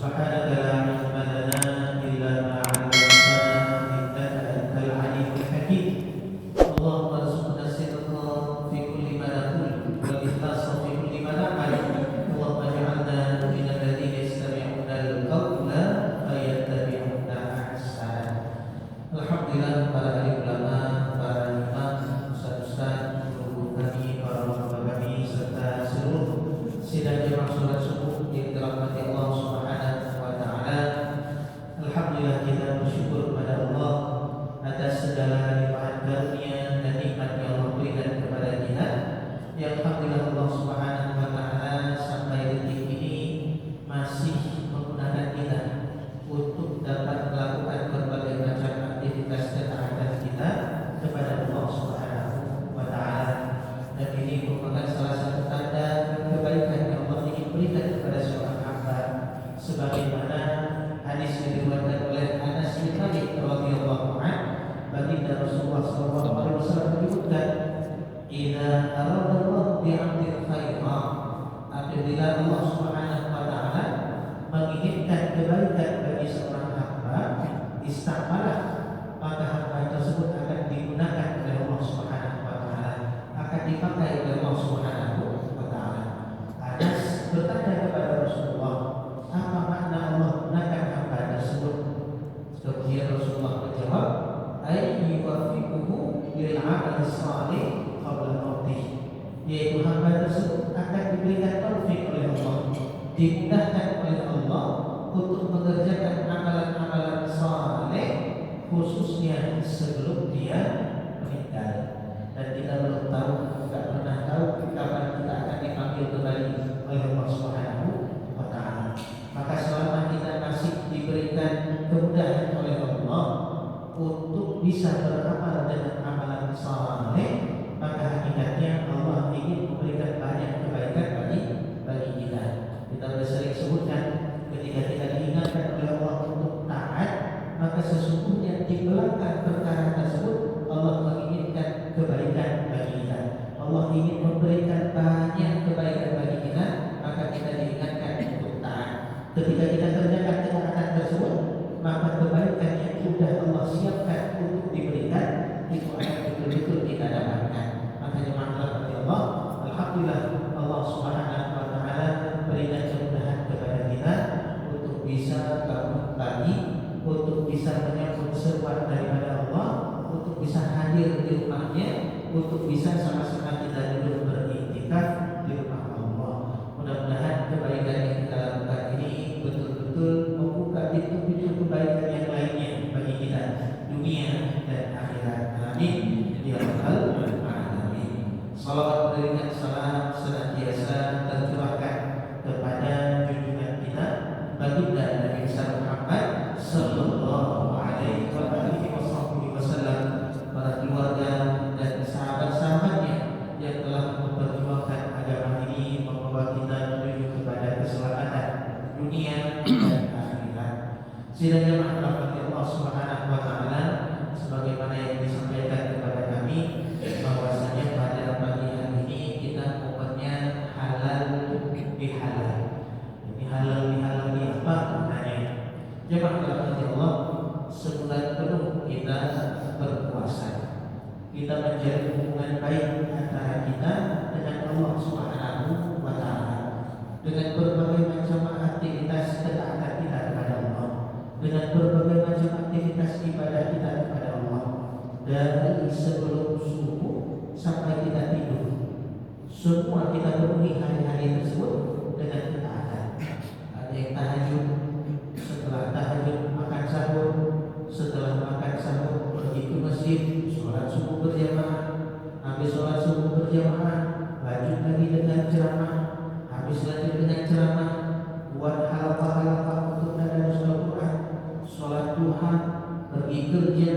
سبحانك لا علم لنا إلا ما علمتنا إنك أنت العليم الحكيم. اللهم ارزقنا الصدق في كل ما نقول والإخلاص في كل ما نعمل. اللهم اجعلنا من الذين يستمعون القول فيتبعون أحسنه. Alhamdulillah, para ahli ulama, para imam, ustaz-ustaz, guru kami, para ulama kami, serta seluruh sidang jemaah sholat subuh yang dirahmati Allah Subhanahu wa Ta'ala. Alhamdulillah, kita bersyukur kepada Allah atas segala limpahan karunia dan nikmat yang Allah berikan kepada kita. Yang alhamdulillah Allah Subhanahu wa Ta'ala sampai detik ini masih menggunakan kita untuk dapat melakukan berbagai macam aktivitas ketaatan kita kepada Allah Subhanahu wa Ta'ala. Dan ini merupakan salah satu tanda kebaikan yang Allah ingin berikan kepada seorang hamba, sebagaimana hadis yang diriwayatkan oleh Anas bin Malik radhiyallahu anhu, baginda Rasulullah sallallahu alaihi wasallam menyebutkan, "Idza aradallahu bi'abdin khairan," apabila Allah Subhanahu wa Ta'ala menginginkan kebaikan bagi seorang hamba, istamalah, maka hamba tersebut akan digunakan oleh Allah Subhanahu wa Ta'ala, akan dipakai oleh Allah Subhanahu wa Ta'ala. Anas bertanya kepada Rasulullah, apa makna Allah gunakan hamba tersebut? Kemudian Rasulullah menjawab, ay yuwaffiquhu lil 'amali shalih qabla mautih, yaitu hamba tersebut akan diberikan taufik oleh Allah, dimudahkan oleh Allah untuk mengerjakan amalan-amalan saleh, khususnya sebelum dia meninggal. Dan kita belum tahu, tidak pernah tahu kapan kita akan dipanggil kembali oleh Allah Subhanahu wa Ta'ala. Maka selama kita masih diberikan kemudahan oleh Allah untuk bisa beramal dengan amalan saleh, maka hakikatnya Allah ingin memberikan banyak kebaikan bagi kita. Kita sudah sering sebutkan, ketika kita diingatkan oleh Allah untuk taat, maka sesungguhnya di belakang perkara tersebut Allah menginginkan kebaikan bagi kita. Allah ingin memberikan banyak kebaikan bagi kita, maka kita diingatkan untuk taat. Ketika kita kerjakan ketaatan tersebut, maka kebaikan yang sudah Allah siapkan untuk diberikan itu akan betul-betul kita dapatkan. Makanya rahmat Allah, alhamdulillah Allah Subhanahu wa Ta'ala berikan kemudahan kepada kita untuk bisa bangun pagi, untuk bisa menyambut seruan daripada Allah, untuk bisa hadir di rumahnya, untuk bisa sama-sama kita duduk beriktikaf di rumah Allah. Mudah-mudahan kebaikan yang kita lakukan ini betul-betul membuka pintu-pintu kebaikan yang lainnya bagi kita, dunia dan akhirat. Amin ya rabbal alamin. Salawat berikan salam senantiasa tercurahkan kepada junjungan kita baginda Nabi Muhammad sallallahu alaihi wasallam, para keluarga dan sahabat-sahabatnya yang telah memperjuangkan agama ini, membawa kita menuju kepada keselamatan dunia dan akhirat. Sidang jemaah rahmati Allah Subhanahu wa Ta'ala, sebagaimana yang disampaikan kepada kami bahwasanya pada pagi hari ini kita momennya halal bihalal. Ini halal bihalal ini apa maknanya? Jemaah rahmati Allah, sebulan penuh kita berpuasa, kita menjalin hubungan baik antara kita dengan Allah Subhanahu wa Ta'ala, dengan berbagai macam aktivitas ketaatan kita kepada Allah, dengan berbagai macam aktivitas ibadah kita kepada Allah, dari sebelum subuh sampai kita tidur. Semua kita penuhi hari-hari tersebut dengan ketaatan. Ada yang tahajud, setelah tahajud makan sahur, setelah makan sahur pergi ke masjid, sholat subuh berjamaah, habis sholat subuh berjamaah lanjut lagi dengan ceramah, habis lanjut dengan ceramah, buat halaqah-halaqah untuk tadarus Al-Quran, sholat duha, pergi kerja,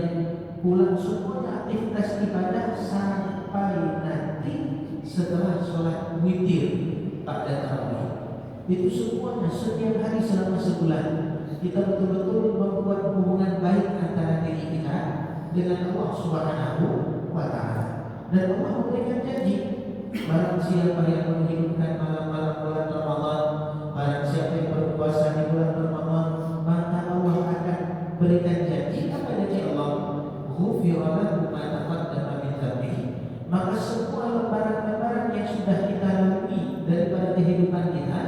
pulang, semuanya aktivitas ibadah sampai nanti setelah sholat witir pada tarawih. Itu semuanya setiap hari selama sebulan kita betul-betul membuat hubungan baik antara diri kita dengan Allah Subhanahu wa Ta'ala. Dan Allah memberikan janji, barang siapa yang menghidupkan malam-malam bulan Ramadan, barang siapa yang berpuasa di bulan Ramadan berikan janji. Apa janji Allah? Ghufira lahu ma taqaddama min dhanbihi. Maka semua lembaran-lembaran yang sudah kita lalui daripada kehidupan kita,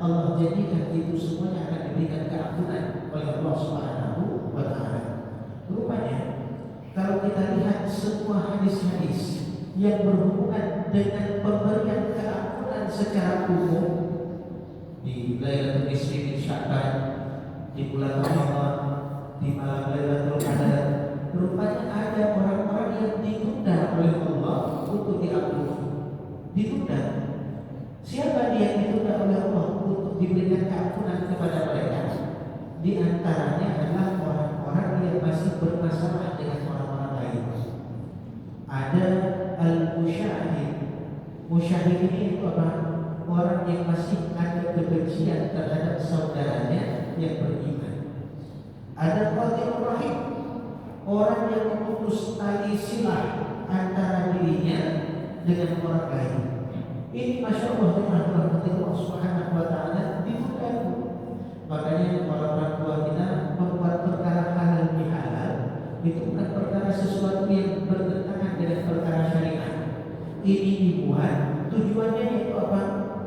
Allah jadikan itu semuanya akan diberikan keampunan oleh Allah Subhanahu wa taala. Rupanya kalau kita lihat semua hadis-hadis yang berhubungan dengan pemberian keampunan secara umum di Lailatul Nisfi min Sya'ban, di bulan Ramadan, di malam Lailatul Qadar, rupanya ada orang-orang yang ditunda oleh Allah untuk diampuni. Ditunda. Siapa dia yang ditunda oleh Allah untuk diberikan keampunan kepada mereka? Di antaranya adalah orang-orang yang masih bermasalah dengan orang-orang lain. Ada al-musyahid. Musyahid ini itu apa? Orang yang masih ada kebencian terhadap saudaranya yang beriman. Ada qati'ur rahim, orang yang memutus tali silah antara dirinya dengan orang lain. Ini masya Allah Allah Subhanahu wa taala ditunda. Makanya orang tua kita membuat perkara halal bihalal itu bukan perkara sesuatu yang bertentangan dengan perkara syariat. Ini dibuat tujuannya itu apa?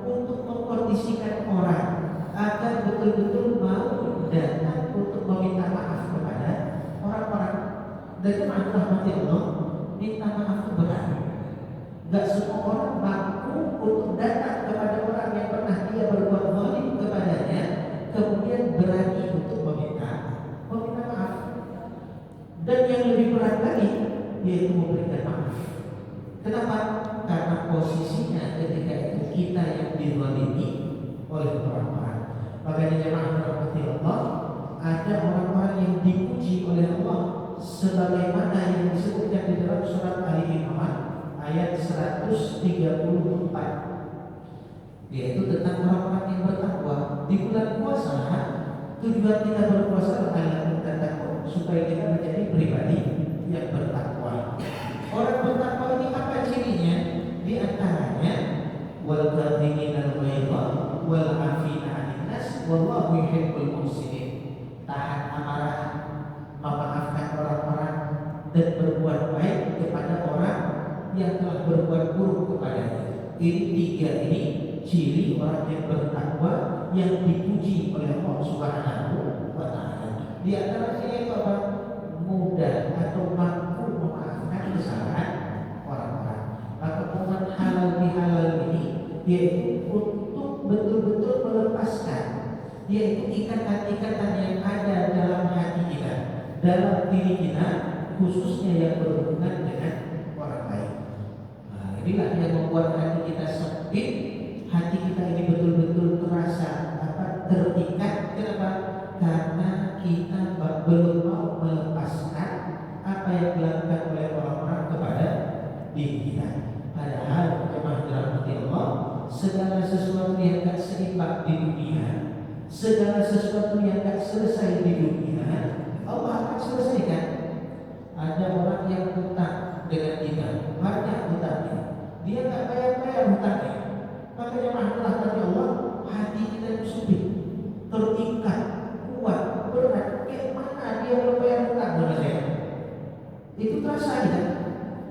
Untuk mengkondisikan orang agar betul-betul mau datang untuk meminta maaf kepada orang-orang. Dan jemaah rahmati Allah, minta maaf itu berat. Gak semua orang mampu untuk datang kepada orang yang pernah dia berbuat zalim kepadanya, kemudian berani untuk meminta maaf. Dan yang lebih berat lagi, yaitu memberikan maaf. Kenapa? Karena posisinya ketika itu kita yang dizalimi oleh orang-orang. Makanya jemaah rahmati Allah, ada orang-orang yang dipuji oleh Allah sebagaimana yang disebutkan di dalam surat Ali Imran ayat 134, yaitu tentang orang-orang yang bertakwa. Di bulan puasa, tujuan kita berpuasa adalah kita takwa supaya kita menjadi pribadi yang bertakwa. Orang bertakwa ini apa cirinya? Di antaranya wal kadhimina al-ghaidha wal 'afina 'anil nas wallahu yuhibbul muhsinin. Tahan amarah, memaafkan orang-orang, dan berbuat baik kepada orang yang telah berbuat buruk kepadanya. Ini tiga ini ciri orang yang bertakwa yang dipuji oleh Allah Subhanahu wa taala. Di antaranya itu apa? Mudah atau mampu memaafkan kesalahan orang-orang. Maka momen halal bihalal ini yaitu untuk betul-betul melepaskan, yaitu ikatan-ikatan yang ada dalam hati kita, dalam diri kita, khususnya yang berhubungan dengan orang lain. Nah, inilah yang membuat hati kita sempit, hati kita ini betul-betul terasa terikat. Kenapa? Karena kita belum mau melepaskan apa yang dilakukan oleh orang-orang kepada diri kita. Padahal jemaah dirahmati Allah, segala sesuatu yang tak seimbang di dunia, segala sesuatu yang tak selesai di dunia, Allah akan selesaikan. Ada orang yang hutang dengan kita, banyak hutangnya, dia tak bayar hutangnya. Maka jemaah dirahmati Allah, hati kita itu sempit, terikat, kuat, berat. Kayak mana dia membayar hutang kepada saya? Itu terasa ya.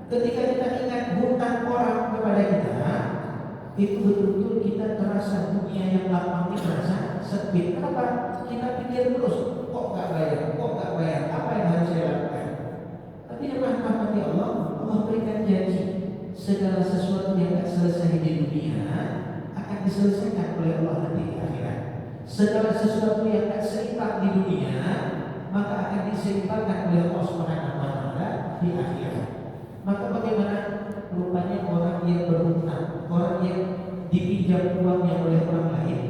Ketika kita ingat hutang orang kepada kita, itu betul-betul kita terasa dunia yang lapang ini terasa sempit. Kenapa? Kita pikir terus, kok gak bayar, apa yang harus saya lakukan? Tapi dengan rahmati Allah, Allah berikan janji segala sesuatu yang tak selesai di dunia akan diselesaikan oleh Allah nanti di akhirat. Segala sesuatu yang tak seimbang di dunia maka akan diseimbangkan oleh Allah Subhanahu wa taala di akhirat. Maka bagaimana rupanya orang yang berhutang, orang yang dipinjam uangnya oleh orang lain,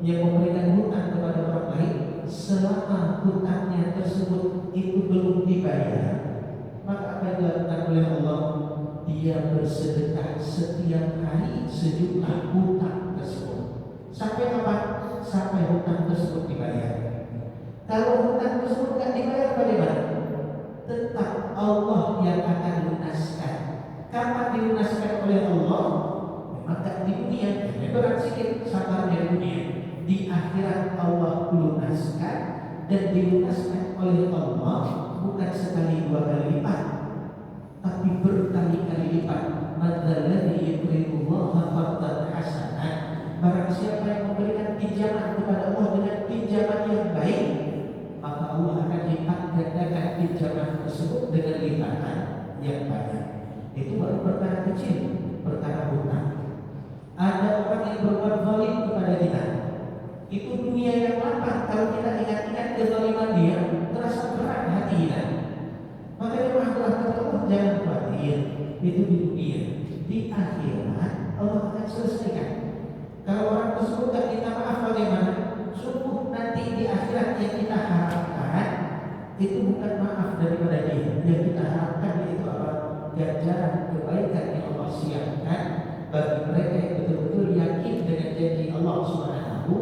yang memberikan hutang kepada orang lain, selama hutangnya tersebut itu belum dibayar, maka apa yang dilakukan oleh Allah? Dia bersedekah setiap hari sejumlah hutang tersebut. Sampai kapan? Sampai hutang tersebut dibayar. Kalau hutang tersebut tidak dibayar, bagaimana? Tetap Allah yang akan lunaskan. Kapan dilunaskan oleh Allah? Memang tak di dunia, berat sedikit sabarnya di dunia. Di akhirat Allah lunaskan dan dilunaskan oleh Allah bukan sekali dua kali lipat, tapi berkali-kali lipat. Madzalladzi yuqridullaha qardan hasanan. Barang siapa yang memberikan pinjaman kepada Allah dengan pinjaman yang baik, maka Allah akan lipat gandakan pinjaman tersebut dengan lipatan yang banyak. Itu baru perkara kecil, perkara hutang. Ada orang yang berbuat zalim kepada kita, itu dunia yang lapang. Kalau kita ingat-ingat kezaliman dia, terasa berat hati kita. Makanya masalah kata Allah, jangan khawatir, itu di dunia. Di akhirat Allah akan selesaikan. Kalau orang tersebut tak minta maaf bagaimana? Sungguh nanti di akhirat yang kita harapkan itu bukan maaf daripada dia. Yang kita harapkan itu apa? Ganjaran kebaikan yang Allah siapkan bagi mereka yang betul-betul yakin dengan janji Allah Subhanahu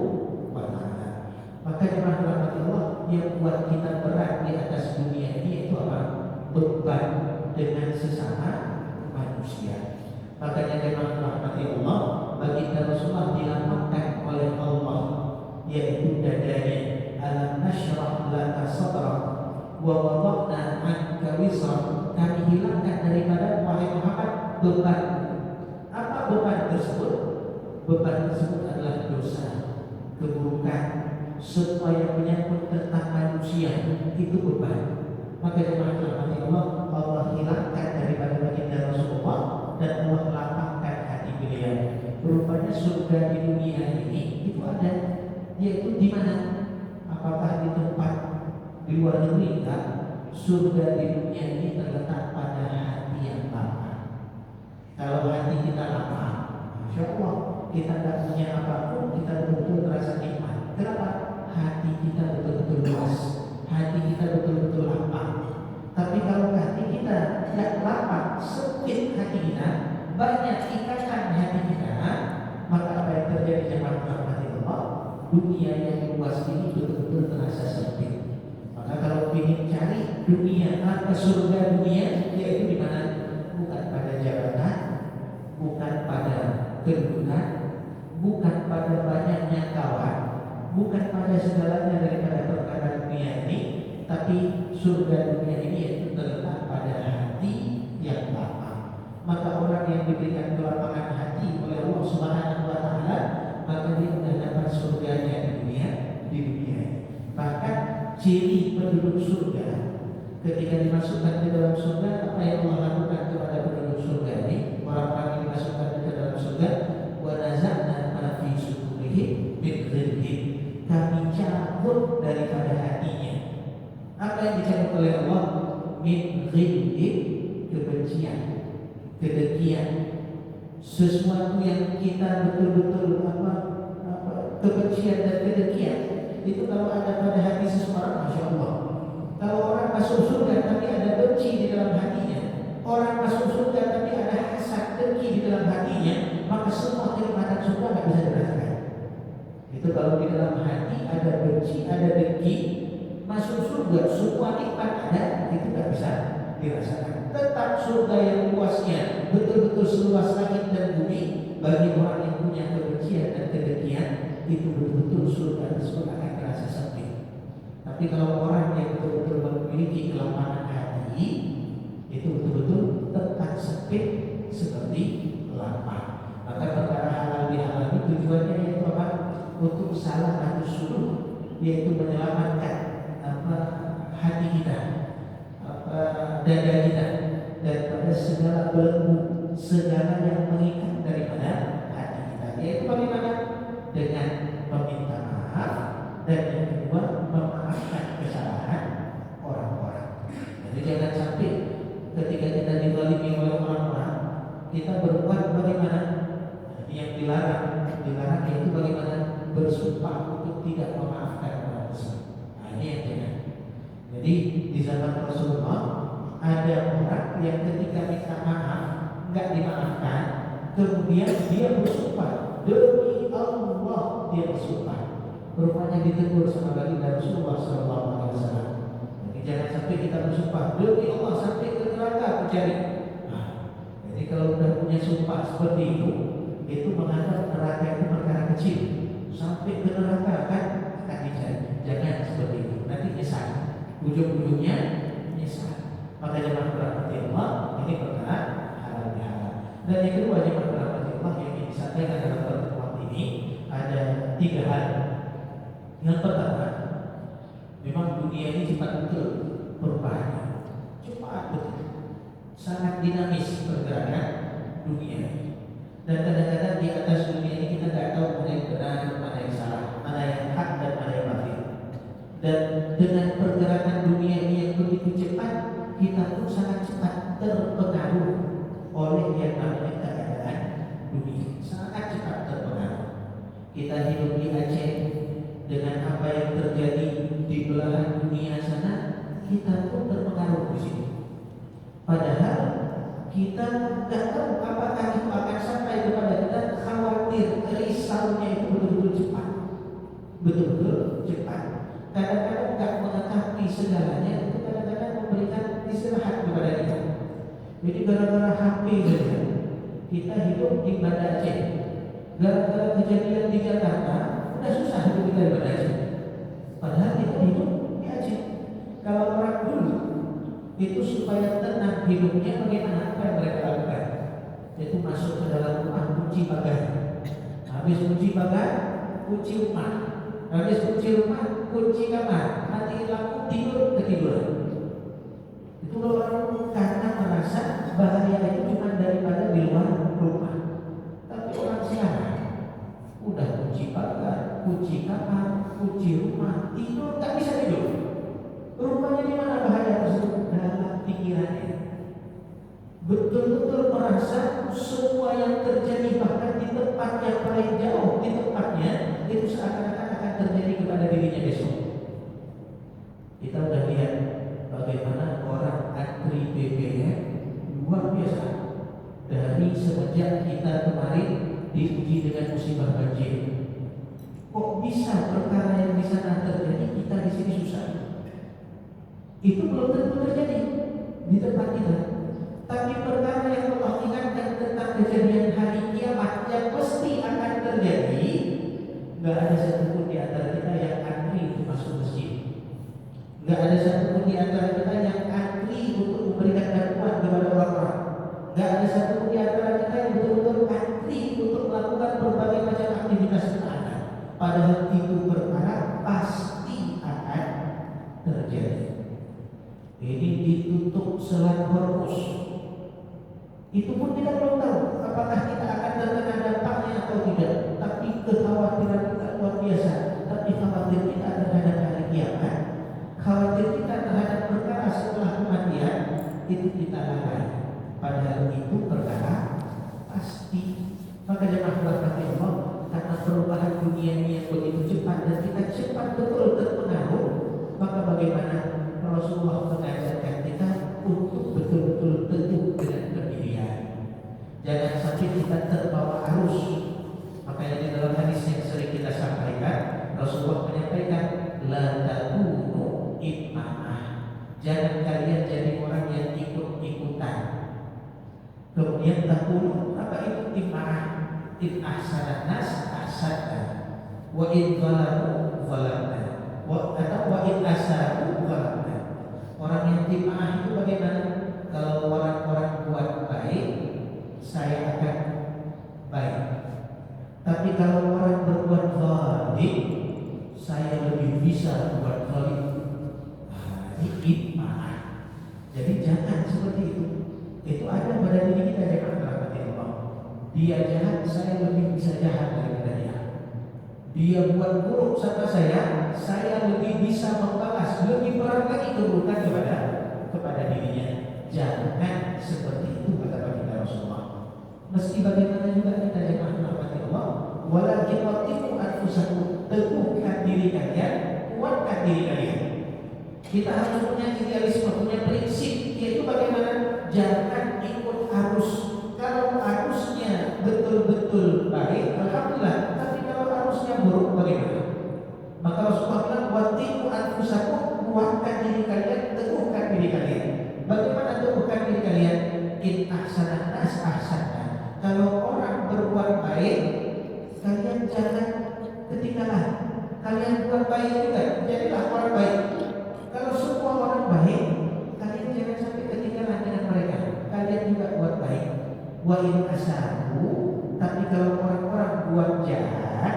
wa Ta'ala. Maka jemaah rahmat Allah, yang buat kita berat di atas dunia ini itu apa? Beban dengan sesama manusia. Makanya jemaah rahmat Allah, baginda Rasulullah dilapangkan oleh Allah, yaitu dadanya. Alam nashrah laka sadrak wa wada'na anka wizrak. Kami hilangkan daripada wahai Muhammad beban. Apa beban tersebut? Beban tersebut adalah dosa, keburukan, semua yang menyangkut tentang manusia, itu beban. Maka jemaah rahmati Allah, Allah hilangkan daripada baginda Rasulullah dan Allah lapangkan hati beliau. Rupanya surga di dunia ini itu ada, yaitu di mana? Apakah di tempat di luar negeri? Enggak. Surga di dunia ini terletak pada hati yang lapang. Kalau hati kita lapang, Masya Allah, kita tidak punya apapun, kita betul-betul terasa nikmat. Kenapa? Hati kita betul-betul luas, hati kita betul-betul lapang. Tapi kalau hati kita tidak lapang, sempit hati kita, banyak ikatan hati kita, maka apa yang terjadi jemaah rahmati Allah? Dunia yang luas ini betul-betul terasa sempit. Maka kalau ingin cari dunia, apa surga dunia, yaitu di mana? Bukan pada jabatan, bukan pada kedudukan, bukan pada banyaknya kawan, bukan pada segalanya daripada perkara dunia ini, tapi surga dunia ini yaitu terletak pada hati yang lapang. Maka orang yang diberikan kelapangan hati oleh Allah Subhanahu wa Ta'ala, maka dia mendapat surganya di dunia. Bahkan ciri penduduk surga ketika dimasukkan ke dalam surga, apa yang Allah lakukan kepada penduduk surga ini? Orang-orang yang dimasukkan ke dalam surga, wa naza'na ma fi sudurihim min ghillin. Kami cabut daripada hatinya. Apa yang dicabut oleh Allah? Min ghillin, kebencian, kedengkian, sesuatu yang kita betul-betul kebencian dan kedengkian itu kalau ada pada hati seseorang, Masya Allah. Kalau orang masuk surga tapi ada benci di dalam hatinya, orang masuk surga tapi ada hasad, dengki di dalam hatinya, maka semua kenikmatan surga nggak bisa dirasakan. Itu kalau di dalam hati ada benci, ada dengki, masuk surga semua nikmat ada, itu nggak bisa dirasakan. Tetap surga yang luasnya betul-betul seluas langit dan bumi, bagi orang yang punya kebencian dan kedengkian, itu betul-betul surga tersebut akan terasa sempit. Tapi kalau orang yang betul-betul memiliki kelapangan hati, itu betul-betul tetap sempit seperti lapang. Maka perkara halal bihalal itu tujuannya yaitu apa? Untuk salah satu suluh, yaitu menyelamatkan hati kita, dada kita, daripada segala belenggu, segala yang mengikat daripada hati kita. Yaitu bagaimana? Dengan meminta maaf, dan yang kedua memaafkan kesalahan orang-orang. Jadi jangan sampai ketika kita dizalimi oleh orang-orang, kita berbuat bagaimana? Yang dilarang yaitu bagaimana? Bersumpah untuk tidak memaafkan orang tersebut. Nah, ini yang jangan. Jadi di zaman Rasulullah ada orang yang ketika minta maaf nggak dimaafkan, kemudian dia bersumpah demi Allah, dia bersumpah. Rupanya ditegur sama baginda Rasulullah SAW. Jadi jangan sampai kita bersumpah demi Allah sampai ke neraka mencari. Nah, jadi kalau sudah punya sumpah seperti itu menganggap neraka itu perkara kecil, sampai ke neraka akan dicari. Jangan seperti itu. Nabi ujung-ujungnya menyesal. Maka jemaah rahmati Allah, ini perkara halal bihalal. Dan yang kedua jemaah rahmati Allah yang disampaikan dalam pertemuan ini ada 3 hal. Yang pertama, memang dunia ini cepat betul perubahannya, cepat betul, sangat dinamis pergerakan dunia. Dan kadang-kadang di atas dunia ini kita tidak tahu mana yang benar, mana yang salah, mana yang hak dan mana yang batil. Dan dengan pergerakan dunia ini yang begitu cepat, kita pun sangat cepat terpengaruh oleh yang namanya keadaan dunia. Sangat cepat terpengaruh. Kita hidup di Aceh, dengan apa yang terjadi di belahan dunia sana, kita pun terpengaruh di sini. Padahal kita tidak tahu apakah itu akan sampai kepada kita. Khawatir, risaunya itu betul-betul cepat, betul-betul cepat. Kadang-kadang tidak mengetahui segalanya, itu kadang-kadang memberikan istirahat kepada kita. Jadi gara-gara HP saja kita hidup di Banda Aceh. Gara-gara kejadian di Jakarta, udah susah hidup kita di Banda Aceh. Padahal kita hidup di Aceh. Kalau orang dulu itu supaya tenang hidupnya, bagaimana? Apa yang mereka lakukan? Itu masuk ke dalam rumah, kunci pagar. Habis kunci pagar, kunci rumah. Habis kunci rumah, kunci kamar. Mati lampu, tidur, ketiduran. Itu orang karena merasa bahaya itu cuma daripada di luar rumah. Tapi orang sekarang udah kunci pagar, kunci kamar, kunci rumah, tidur tak bisa tidur. Rupanya di mana bahaya tersebut? Dalam pikirannya. Betul-betul merasa semua yang terjadi bahkan di tempat yang paling jauh di tempatnya itu seakan-akan akan terjadi kepada dirinya besok. Kita sudah lihat bagaimana orang antri BBM luar biasa. Dari semenjak kita kemarin diuji dengan musibah banjir, kok bisa perkara yang di sana terjadi, kita di sini susah? Itu belum tentu terjadi di tempat kita. Tapi perkara yang Allah ingatkan tentang kejadian hari kiamat yang pasti akan terjadi, nggak ada satupun di antara kita yang antri untuk masuk masjid. Nggak ada satupun di antara kita yang antri untuk memberikan bantuan kepada orang-orang. Nggak ada satupun di antara kita yang betul-betul antri untuk melakukan berbagai macam aktivitas ibadah. Padahal itu perkara pasti akan terjadi. Ini ditutup Selat Hormuz. Itu pun kita belum tahu apakah kita akan terkena dampaknya atau tidak. Tapi kekhawatiran kita luar biasa. Tapi khawatir kita terhadap hari kiamat, khawatir kita terhadap perkara setelah kematian, itu kita lalai. Padahal itu perkara pasti. Maka jemaah rahmati Allah, karena perubahan dunia ini yang begitu cepat dan kita cepat betul terpengaruh, maka bagaimana Rasulullah mengajarkan kita untuk betul-betul teguh dengan pendirian. Jangan sampai kita terbawa arus. Makanya di dalam hadis yang sering kita sampaikan, Rasulullah menyampaikan, la takunu imamah. Jangan kalian jadi orang yang ikut-ikutan. Kemudian takunu, apa itu imamah? In ahsanan nas ahsanna, wa in zalamu zalamna, wa in asabu zalamna. Orang yang timah itu bagaimana? Kalau orang-orang buat baik, saya akan baik. Tapi kalau orang berbuat zalim, saya lebih bisa berbuat zalim. Ini timah. Jadi jangan seperti itu. Itu ada pada diri kita yang rahmati Allah. Dia jahat, saya lebih bisa jahat daripada dia. Dia buat buruk sama saya lebih bisa membalas, lebih berat lagi keburukan kepada dirinya. Jangan seperti itu kata baginda Rasulullah. Meski bagaimana juga kita jemaah rahmati Allah, walakin watimu anfusakum, teguhkan diri kalian, kuatkan diri kalian. Kita harus punya idealisme, punya prinsip, yaitu bagaimana jangan ikut arus. Kalau arusnya betul-betul baik, alhamdulillah. Tapi kalau arusnya buruk, bagaimana? Maka Rasulullah bilang, watimu anfusakum, kuatkan diri kalian, teguhkan diri kalian. Bagaimana teguhkan diri kalian? In ahsanan nas ahsanna. Kalau orang berbuat baik, kalian jangan ketinggalan. Kalian buat baik juga, jadilah orang baik. Kalau semua in asabu, tapi kalau orang-orang buat jahat,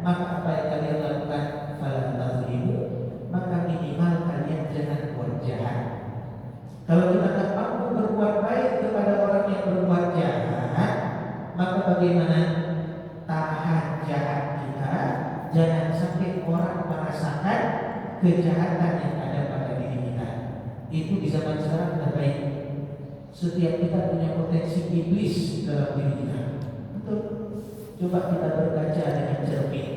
maka apa yang kalian lakukan? Fala tazlimu, maka minimal kalian jangan buat jahat. Kalau kita tak mampu berbuat baik kepada orang yang berbuat jahat, maka bagaimana? Tahan jahat kita, jangan sampai orang merasakan kejahatan yang ada pada diri kita. Itu di zaman sekarang sudah baik. Setiap kita punya potensi iblis dalam diri kita. Betul. Coba kita berkaca dengan cermin.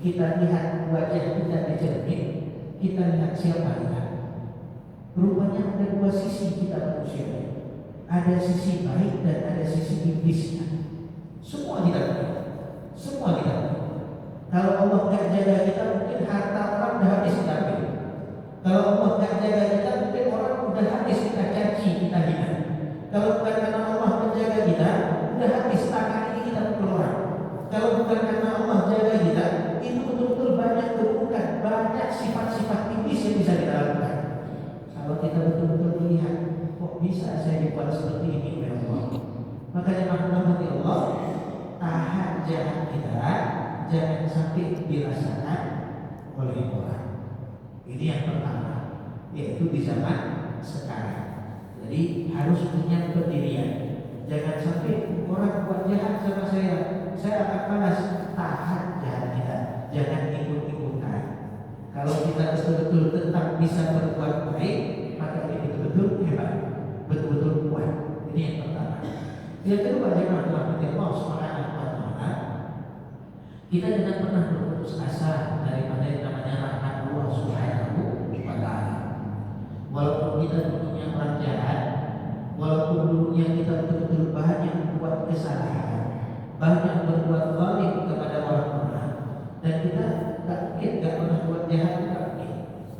Kita lihat wajah kita di cermin. Kita lihat siapa kita. Rupanya ada dua sisi kita manusia. Ada sisi baik dan ada sisi iblisnya. Semua kita punya. Semua kita punya. Kalau Allah tak jaga kita, mungkin harta orang sudah habis kita ambil. Kalau Allah tak jaga kita, mungkin orang sudah habis kita caci, kita hina. Kalau bukan karena Allah menjaga kita, sudah habis tangan ini kita pukul orang. Kalau bukan karena Allah jaga kita, itu betul-betul banyak keburukan, banyak sifat-sifat iblis yang bisa kita lakukan. Kalau kita betul-betul melihat, kok bisa saya dibuat seperti ini oleh Allah? Makanya rahmati Allah, tahan jahat kita, jangan sampai dirasakan oleh orang. Ini yang pertama, yaitu di zaman sekarang. Jadi harus punya pendirian. Jangan sampai orang buat jahat sama saya akan balas. Tahan jahat kita, jangan ikut-ikutan. Kalau kita betul-betul tetap bisa berbuat baik, maka ini betul-betul hebat, betul-betul kuat. Ini yang pertama. Yang kedua, jemaah rahmati Allah Subhanahu wa taala, kita jangan pernah berputus asa daripada yang namanya rahmat Allah Subhanahu wa taala. Walaupun kita dulunya orang jahat, walaupun dulunya kita betul-betul banyak buat kesalahan, banyak berbuat zalim kepada orang-orang, dan kita tak pernah buat jahat,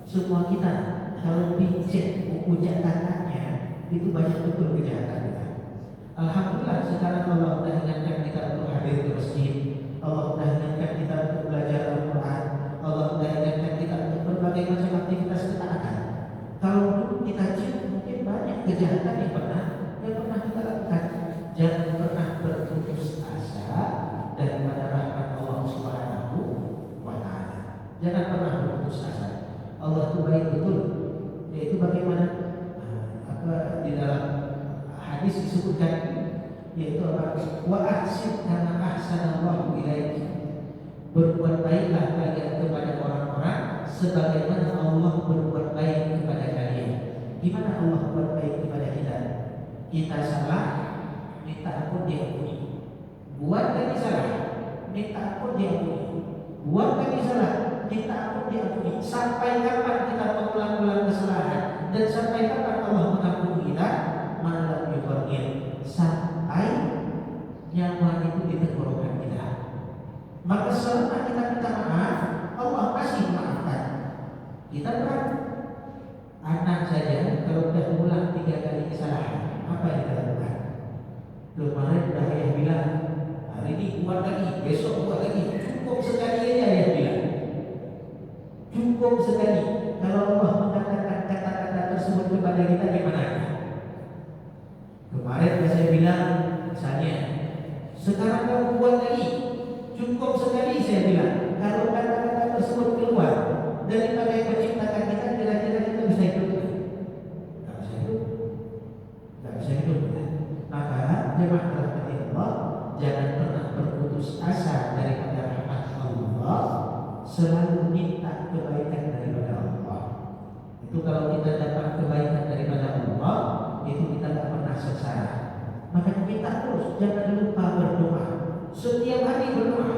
semua kita kalau dicek buku catatannya itu banyak betul kejahatan kita. Alhamdulillah sekarang Allah sudah ingatkan kita untuk hadir ke masjid, Allah sudah ingatkan kita untuk belajar Al-Quran, Allah sudah ingatkan kita untuk berbagai macam aktivitas ketaatan. Kalau dulu kita cek mungkin banyak kejahatan yang pernah kita lakukan. Jangan pernah berputus asa daripada rahmat Allah Subhanahu wa taala. Jangan pernah berputus asa. Allah itu baik betul. Yaitu bagaimana di dalam hadis disebutkan, yaitu apa? Wa ahsin kama ahsanallahu ilaika. Berbuat baiklah kalian kepada orang-orang sebagaimana Allah berbuat baik kepada kalian. Gimana Allah berbuat baik kepada kita? Kita salah, minta ampun diampuni. Buat lagi salah, minta ampun diampuni. Buat lagi salah, minta ampun diampuni. Sampai kapan kita mengulang-ulang kesalahan? Dan sampai kapan Allah mengampuni kita? Malam yufarqin, sampai nyawa itu di tenggorokan kita. Maka selama kita minta maaf, Allah pasti memaafkan. Kita berat. Anak saja kalau sudah ulang 3 kali kesalahan, apa yang kita lakukan? Kemarin sudah ayah bilang, hari ini buat lagi, besok buat lagi. Cukup sekali aja ayah bilang. Cukup sekali. Kalau Allah mengatakan kata-kata tersebut kepada kita, gimana? Kemarin saya bilang, misalnya, sekarang kamu buat lagi. Cukup sekali saya bilang. Kalau kata-kata tersebut keluar daripada yang menciptakan kita, kira-kira kita bisa hidup? Tidak bisa hidup. Tidak bisa hidup. Maka jemaah rahmati Allah, jangan pernah berputus asa daripada rahmat Allah. Selalu minta kebaikan daripada Allah. Itu kalau kita dapat kebaikan daripada Allah, itu kita tidak pernah sengsara. Maka minta terus, jangan lupa berdoa. Setiap hari berdoa.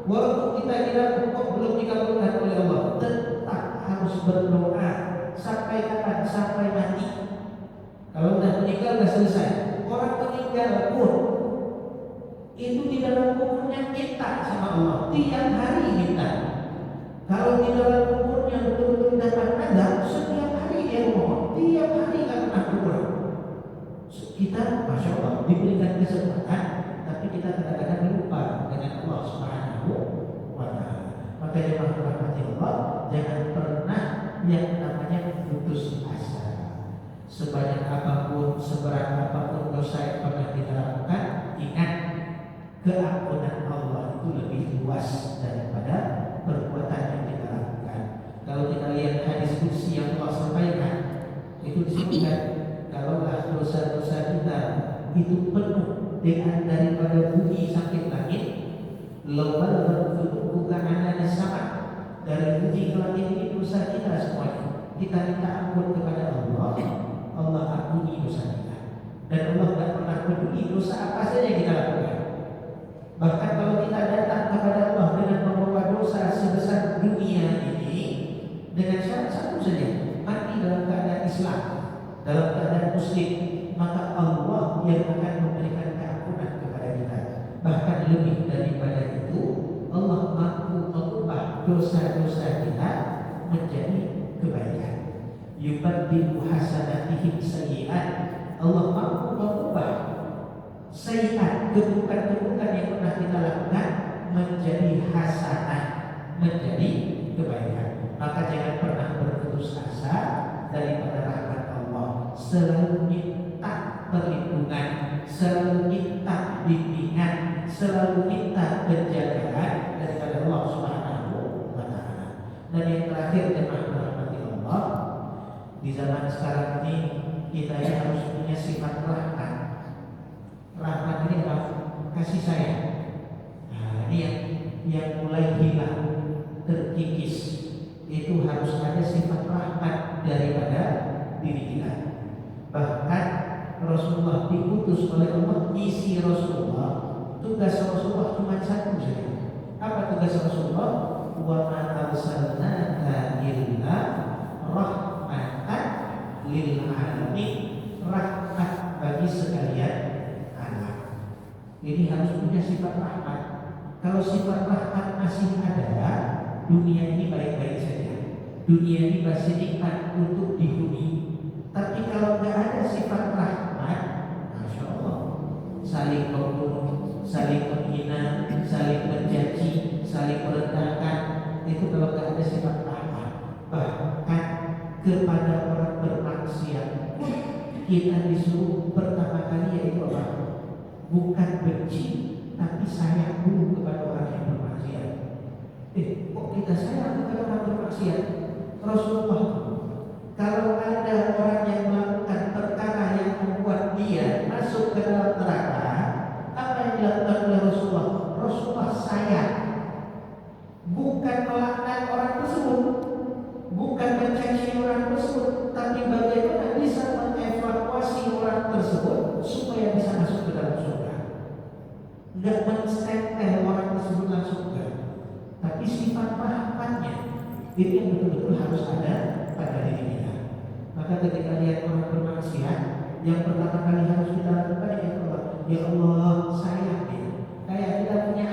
Walaupun kita kira kok belum dikabulkan oleh Allah, tetap harus berdoa. Sampai kapan? Sampai mati. Kalau sudah meninggal sudah selesai. Orang meninggal pun itu di dalam kuburnya minta sama Allah. Tiap hari minta. Kalau di dalam kuburnya betul-betul dapat azab, setiap hari dia mohon. Tiap hari tidak pernah berkurang. Kita, masya Allah, diberikan kesempatan, tapi kita kadang-kadang lupa dengan Allah Subhanahu wa taala. Maka jemaah rahmati Allah, jangan pernah yang namanya putus asa. Sebanyak apapun, seberat apapun dosa yang pernah kita lakukan, Ingat, keampunan Allah itu lebih luas daripada perbuatan yang kita lakukan. Kalau kita lihat hadis qudsi yang Allah sampaikan, itu disebutkan kalaulah dosa-dosa kita itu penuh dengan daripada bumi sampai langit, lawal bukan hanya sama dari bumi ke langit ini dosa kita semuanya. Kita minta ampun kepada Allah, Allah ampuni dosa kita. Dan Allah tidak pernah peduli dosa apa saja kita lakukan. Bahkan kalau kita datang kepada Allah dengan membawa dosa sebesar dunia ini, dengan syarat satu saja, mati dalam keadaan Islam, dalam keadaan Muslim, maka Allah yang akan memberikan keampunan kepada kita. Bahkan lebih daripada itu, Allah mampu mengubah dosa-dosa kita menjadi kebaikan. Yubaddilu hasanatihim sayyi'at. Allah mampu mengubah sayyi'at, keburukan-keburukan yang pernah kita lakukan menjadi hasanah, menjadi kebaikan. Maka jangan pernah berputus asa daripada rahmat Allah. Selalu minta perlindungan, selalu minta bimbingan, selalu minta penjagaan daripada Allah Subhanahu wa Ta'ala. Dan yang terakhir, jemaah rahmati Allah, di zaman sekarang ini kita yang harus punya sifat rahmat. Rahmat ini adalah kasih sayang. Nah, ini yang mulai hilang, terkikis. Itu harus ada sifat rahmat daripada diri kita. Bahkan Rasulullah diutus oleh Allah, misi Rasulullah, tugas Rasulullah cuma satu saja. Apa tugas Rasulullah? Wa ma arsalnaka illa rahmatan lil alamin, rahmat bagi sekalian alam. Ini harus punya sifat rahmat. Kalau sifat rahmat masih ada, dunia ini baik-baik saja. Dunia ini masih nikmat untuk dihuni. Tapi kalau nggak ada sifat rahmat, masya Allah, saling membunuh, saling menghina, saling mencaci, saling merendahkan. Itu kalau nggak ada sifat rahmat. Bahkan kepada orang bermaksiat kita disuruh pertama kali yaitu apa? Bukan benci, tapi sayang dulu kepada orang yang bermaksiat. Kok kita sayang kepada orang bermaksiat? Rasulullah, kalau ada orang yang melakukan perkara yang membuat dia masuk ke dalam neraka, apa yang dilakukan oleh Rasulullah? Rasulullah sayang, bukan melaknat orang tersebut, bukan mencaci orang tersebut, tapi bagaimana bisa mengevakuasi orang tersebut supaya bisa masuk ke dalam surga. Enggak menstempel orang tersebut langsung ke, tapi sifat rahmatnya itu yang betul-betul harus ada pada diri kita. Maka ketika lihat orang bermaksiat, yang pertama kali harus kita lakukan ya Allah sayang dia. Kayak kita punya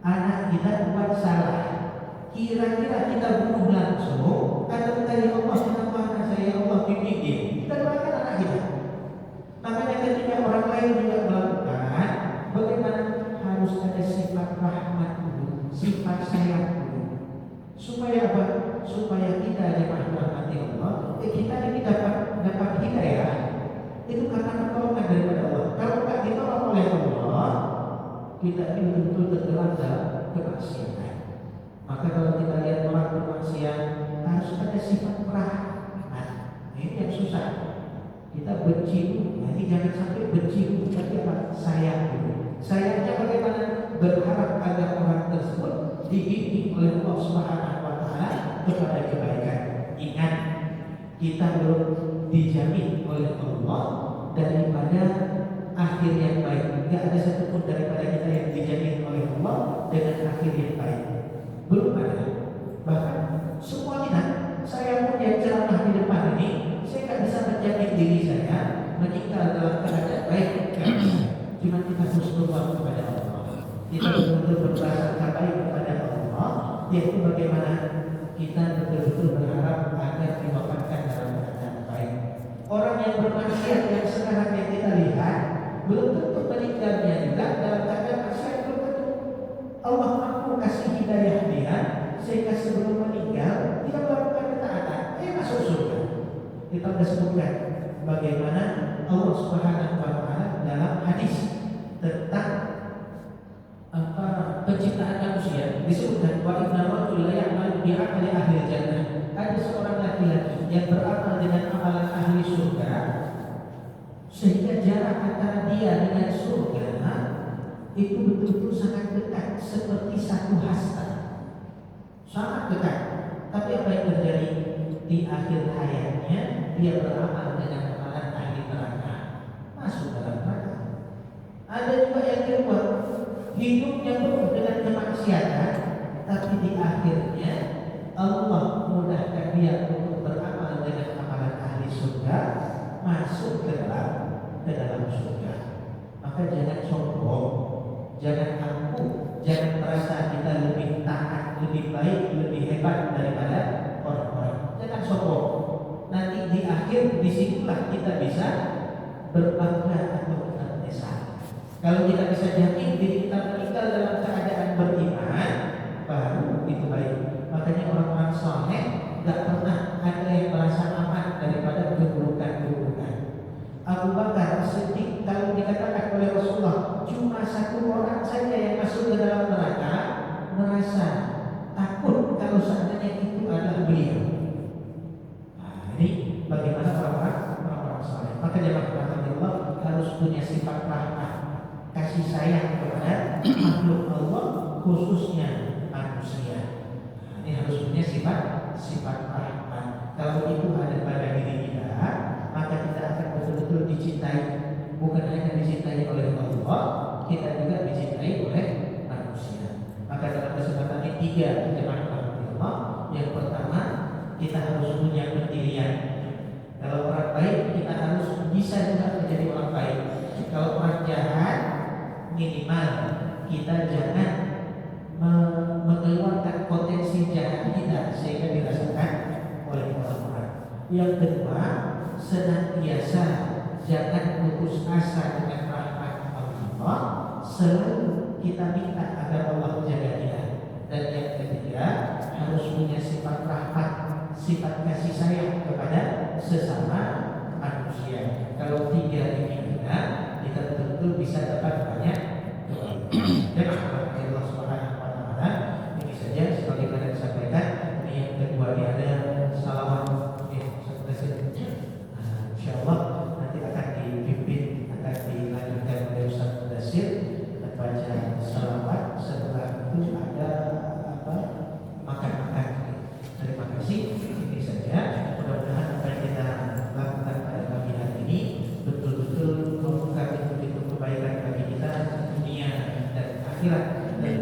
anak kita buat salah, kira-kira kita bunuh langsung atau kita ya Allah kenapa anak saya, ya Allah bimbing dia, kita doakan anak kita. Makanya ketika orang lain juga melakukan, bagaimana harus ada sifat rahmat dulu, sifat sayang dulu, supaya apa? Supaya kita dirahmati Allah, kita ini dapat hidayah. Itu karena pertolongan daripada Allah. Kalau tidak ditolong oleh Allah, kita ini betul-betul tergelam dalam kemaksiatan. Maka kalau kita lihat orang bermaksiat, harus ada sifat rahmat. Ini yang susah. Kita benci dulu, nanti jangan sampai benci dulu, tapi apa? Sayang dulu. Sayangnya bagaimana? Berharap agar orang tersebut dibimbing oleh Allah Subhanahu wa Ta'ala kepada kebaikan. Ingat, kita belum dijamin oleh Allah daripada akhir yang baik. Tidak ada satupun daripada kita yang dijamin oleh Allah dengan akhir yang baik. Belum ada. Bahkan semua kita, saya pun yang ceramah di depan ini, saya tidak bisa menjamin diri saya meninggal dalam keadaan baik. Cuma kita harus berdoa kepada Allah. Kita betul-betul berprasangka baik kepada Allah, yaitu bagaimana kita betul-betul berharap agar diwafatkan dalam keadaan baik. Orang yang bermaksiat yang sekarang yang kita lihat belum tentu meninggalnya juga dalam keadaan maksiat, belum tentu. Allah mampu kasih hidayah dia sehingga sebelum meninggal dia melakukan ketaatan, masuk surga. Kita sudah sebutkan bagaimana Allah Subhanahu wa Ta'ala dalam hadis tentang penciptaan manusia disebutkan wa inna rajul la ya'malu bi amali ahli jannah. Ada seorang laki-laki yang beramal dengan amalan ahli surga sehingga jarak antara dia dengan surga itu betul-betul sangat dekat, seperti satu hasta, sangat dekat. Tapi apa yang terjadi di akhir hayatnya? Dia beramal dengan amalan ahli neraka, masuk dalam neraka. Ada juga yang kedua, hidupnya penuh dengan kemaksiatan, tapi di akhirnya Allah mudahkan dia untuk beramal dengan amalan ahli surga, masuk ke dalam surga. Maka jangan sombong, jangan angkuh, jangan merasa kita lebih taat, lebih baik, lebih hebat daripada orang-orang. Jangan sombong. Nanti di akhir disitulah kita bisa berbangga atau kita menyesal. Kalau kita bisa jamin diri kita meninggal dalam keadaan beriman, baru itu baik. Makanya orang-orang saleh gak pernah ada yang merasa aman daripada keburukan-keburukan. Abu Bakar Siddiq kalau dikatakan oleh Rasulullah cuma satu orang saja yang masuk ke dalam neraka, merasa takut kalau seandainya itu adalah beliau. Nah, ini bagaimana orang-orang saleh. Maka jemaah Allah harus punya sifat rahmat, kasih sayang kepada makhluk Allah, khususnya manusia. Nah, ini harus punya sifat rahmat. Kalau itu ada pada diri kita, maka kita akan betul-betul dicintai. Bukan hanya dicintai oleh Allah, kita juga dicintai oleh manusia. Maka dalam kesempatan ini 3 jemaah Allah. Yang pertama, kita harus punya pendirian. Kalau orang baik, kita harus bisa juga menjadi orang baik. Kalau orang jahat, minimal kita jangan mengeluarkan potensi jahat kita sehingga dirasakan oleh orang-orang. Yang kedua, senantiasa jangan putus asa dengan rahmat Allah. Selalu kita minta agar Allah jaga kita. Dan yang ketiga, harus punya sifat rahmat, sifat kasih sayang kepada sesama manusia. Kalau 3 ini ada, kita betul-betul bisa dapat banyak kebaikan. Allah Subhanahu wa taala. Ini saja sebagaimana disampaikan. Ini yang kedua, ini ada salawat. Insyaallah nanti akan dipimpin, akan dilanjutkan oleh Ustaz Mudassir membaca salawat. Setelah itu ada makan-makan. Terima kasih. Ini saja. Mudah-mudahan apa yang kita lakukan pada pagi hari ini betul-betul membuka pintu-pintu kebaikan bagi kita dunia dan akhirat. Dan